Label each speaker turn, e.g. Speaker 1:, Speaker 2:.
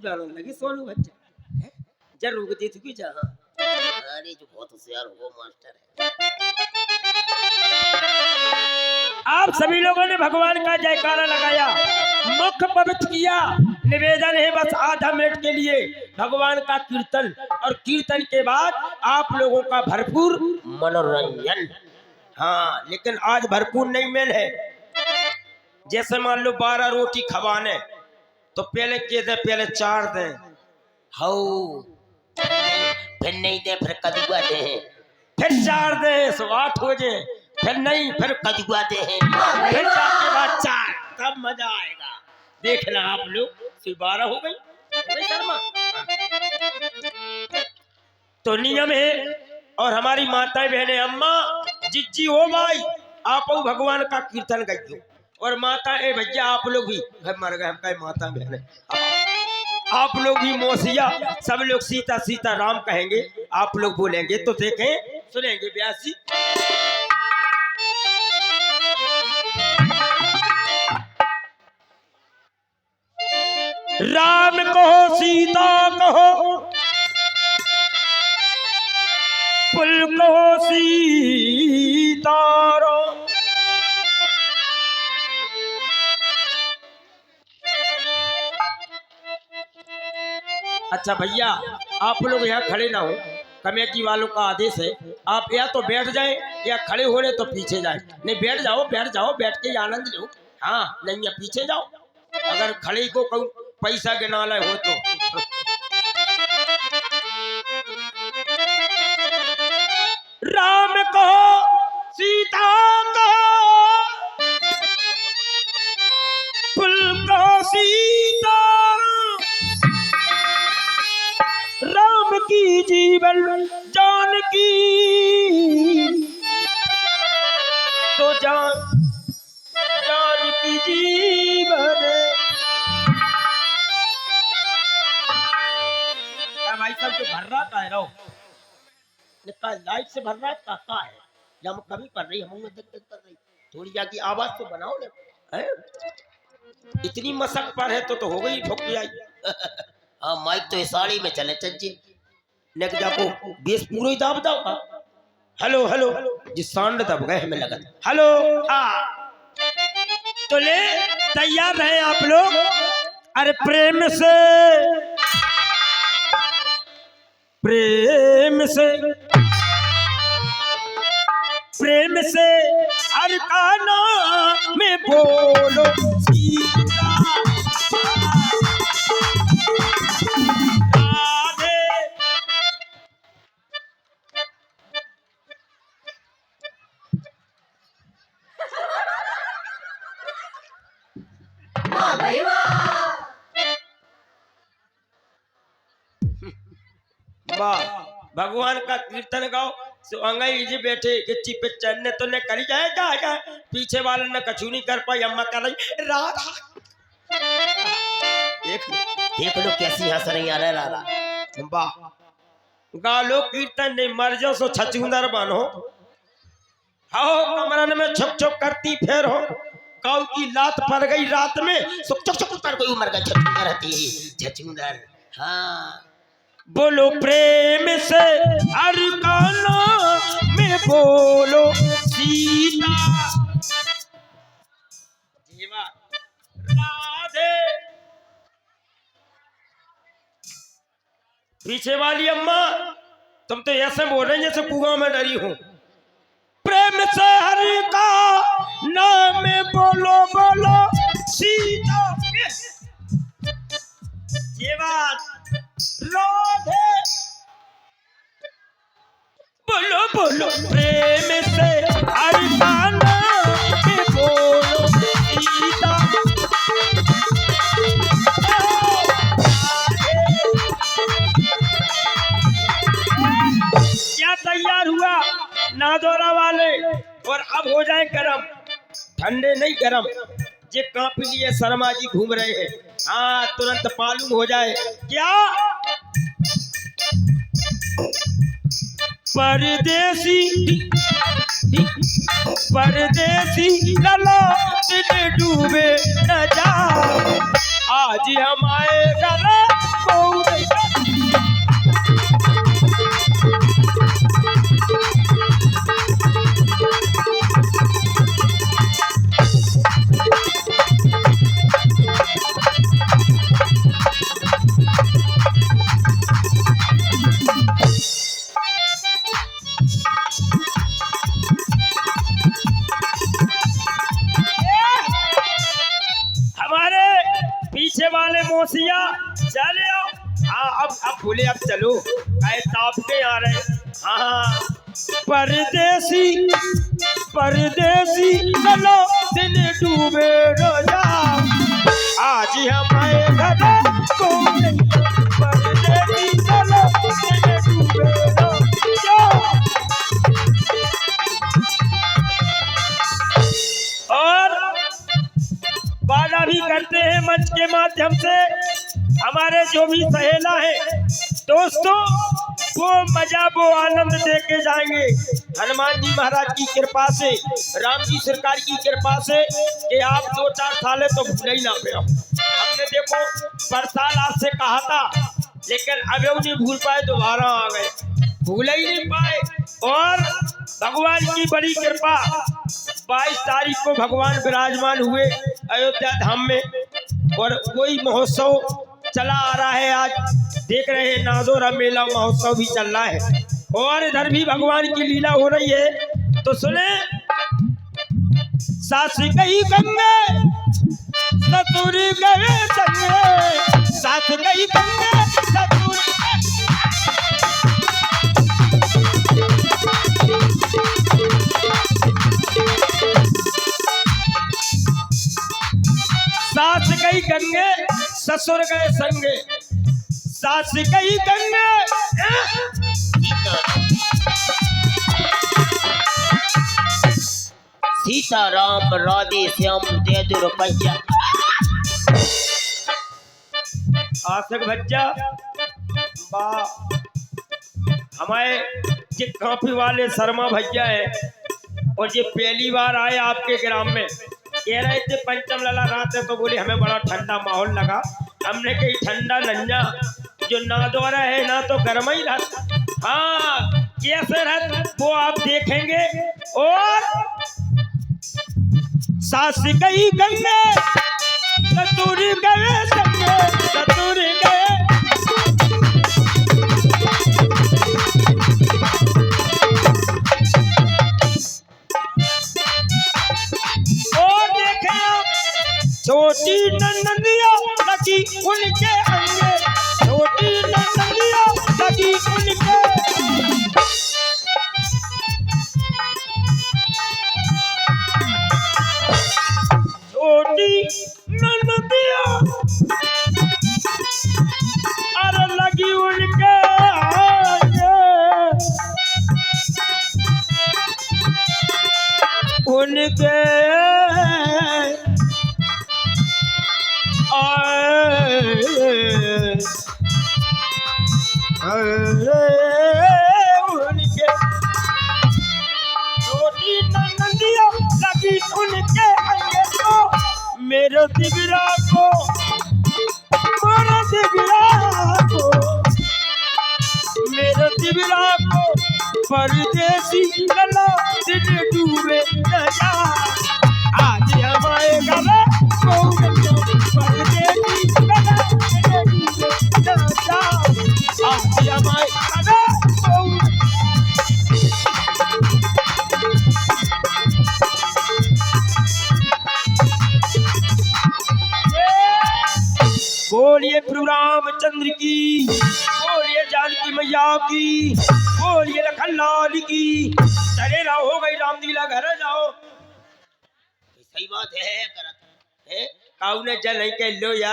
Speaker 1: डालने लगी सोनू बच्चा जब रुक दी थी जहाँ अरे जो बहुत होशियार हो मास्टर है। आप सभी लोगों ने भगवान का जयकारा लगाया, मुख पवित्र किया। निवेदन है बस आधा मिनट के लिए भगवान का कीर्तन, और कीर्तन के बाद आप लोगों का भरपूर मनोरंजन। हाँ, लेकिन आज भरपूर नहीं मेल है। जैसे मान लो 12 रोटी खवाने तो पहले के दे, पहले 4 दे, हाउ फिर नहीं दे, फिर कदुआ दे, फिर 4 दे, 8 हो जाए, फिर नहीं, फिर कदुआ दे, फिर 4 के बाद 4, तब मजा आएगा। देखना आप लोग। 12 हो गई शर्मा। तो नियम है, और हमारी माताएं बहनें, अम्मा जिज्जी हो भाई, आप भगवान का कीर्तन गाइयो, और माता ए भैया आप लोग भी मर गए, हम कहे माता बहने, आप लोग भी मौसिया, सब लोग सीता सीता राम कहेंगे, आप लोग बोलेंगे तो देखें सुनेंगे ब्यासी। राम कहो सीता कहो, पुल कहो सीतारो, अच्छा भैया आप लोग यहाँ खड़े ना हो, कमेटी वालों का आदेश है, आप या तो बैठ जाएं या खड़े हो रहे तो पीछे जाएं। नहीं बैठ जाओ, बैठ जाओ, बैठ के आनंद लो। हाँ नहीं या पीछे जाओ, अगर खड़े को कहूँ पैसा गिनाला हो तो। राम कहो सीता कहो, पुल कहो सीता, राम की जीवन जानकी तो जानकी जीवन। भाई साहब जो भर रहा का है रहो, लाइट से भर रहा का है, या कभी कर रही हम देख कर रही, थोड़ी जाके आवाज तो बनाओ ना, इतनी मशक पर है तो हो गई ठोक आई। हाँ माइक तो साड़ी में चले चज्जे नेक जाको बेस पूरा ही दाब दाओ। हेलो हेलो जिस सांड दब गए हमें लगा। हेलो हाँ तो ले तैयार रहे आप लोग। अरे प्रेम से प्रेम से प्रेम से हर काना में बोलो सीता भगवान का कीर्तन गाओ। सो अंगई जी बैठे गिच्ची पे चढ़ने तो ने करी जाएगा, पीछे वाले ने कछु नहीं कर पाई, अम्मा कर रही राधा। देख लो कैसी हंस रही है राधा। वाह गा लो कीर्तन, नहीं मर जाओ सो छछुंदर बनो। आओ कमरन में छुप छुप करती फेर हो, काऊ की लात पड़ गई रात में, सो चुप चुप कर कोई मर गई छछुंदर रहती छछुंदर। हाँ बोलो प्रेम से हर काना में बोलो सीता जीवा राधे। पीछे वाली अम्मा तुम तो ऐसे बोल रहे हैं जैसे कुआं में डरी हो। प्रेम से हर का नाम में बोलो बोलो सीता जीवा राधे। बोलो बोलो प्रेम से हर गाना में बोलो सीता। क्या तैयार हुआ नादौरा वाले, और अब हो जाए गरम, ठंडे नहीं गरम। जे कांप लिए शर्मा जी घूम रहे हैं, हाँ तुरंत मालूम हो जाए क्या। परदेसी परदेसी ललाट डूबे न जा, आज हम आए घर कोऊ नहीं। हमारे पीछे वाले मोसिया चले आओ। हाँ अब बोले अब चलो आए ताप के आ रहे। हाँ परदेसी परदेसी चलो दिन डूबे रोजा आज हमारे घर को नहीं। परदेसी चलो दिन डूबे रोजा। और वादा भी करते हैं मंच के माध्यम से हमारे जो भी सहेला है दोस्तों वो मजा वो आनंद दे के जाएंगे हनुमान जी महाराज की कृपा से, राम जी सरकार की कृपा से कि आप 2-4 साल तो भूल ही ना पे। हमने देखो परसाल आपसे कहा था लेकिन अब वो नहीं भूल पाए, दोबारा आ गए, भूल ही नहीं पाए। और भगवान की बड़ी कृपा 22 तारीख को भगवान विराजमान हुए अयोध्या धाम में और वही महोत्सव चला आ रहा है। आज देख रहे हैं नादोरा मेला महोत्सव भी चल रहा है और इधर भी भगवान की लीला हो रही है। तो सुने सास गई गंगे ससुर गए संगे, सास गई गंगे ससुर सास गई गंगे ससुर गए संगे, सास गई गंगे।
Speaker 2: सीताराम राधे श्याम दे दो रुपया।
Speaker 1: आसक बच्चा बा हमारे ये काफी वाले शर्मा भैया है और ये पहली बार आए आपके ग्राम में। कह रहे थे पंचम लला रात है तो बोले हमें बड़ा ठंडा माहौल लगा। हमने कही ठंडा नंजा जो नादौरा है ना तो गर्म ही रहता। हाँ कैसे रहता वो आप देखेंगे। और सास गई गंगे ससुर गए संगे, ससुर गए और देखे छोटी नंदिया लगी उनके अंगे, छोटी नंदिया लगी उनके। छोटी नंदिया अरे लगी उनके अंगे, उनके उनके छोटी नंदिया लगी उनके अंगे। तो मेरे दिगरा को मेरे दिगरा को मेरे दिगरा को परदेसी लला दिन डूबे न जा आज हमारे घर को परदेसी लला दिन डूबे न जा आज हमारे घर को। बोलिए प्रभु रामचंद्र की, बोलिए जानकी मैया की, बोलिए लखन लाल की। चले रहो हो गई रामलीला घर जाओ।
Speaker 2: सही बात है
Speaker 1: काऊ ने जल नहीं कह लो यार।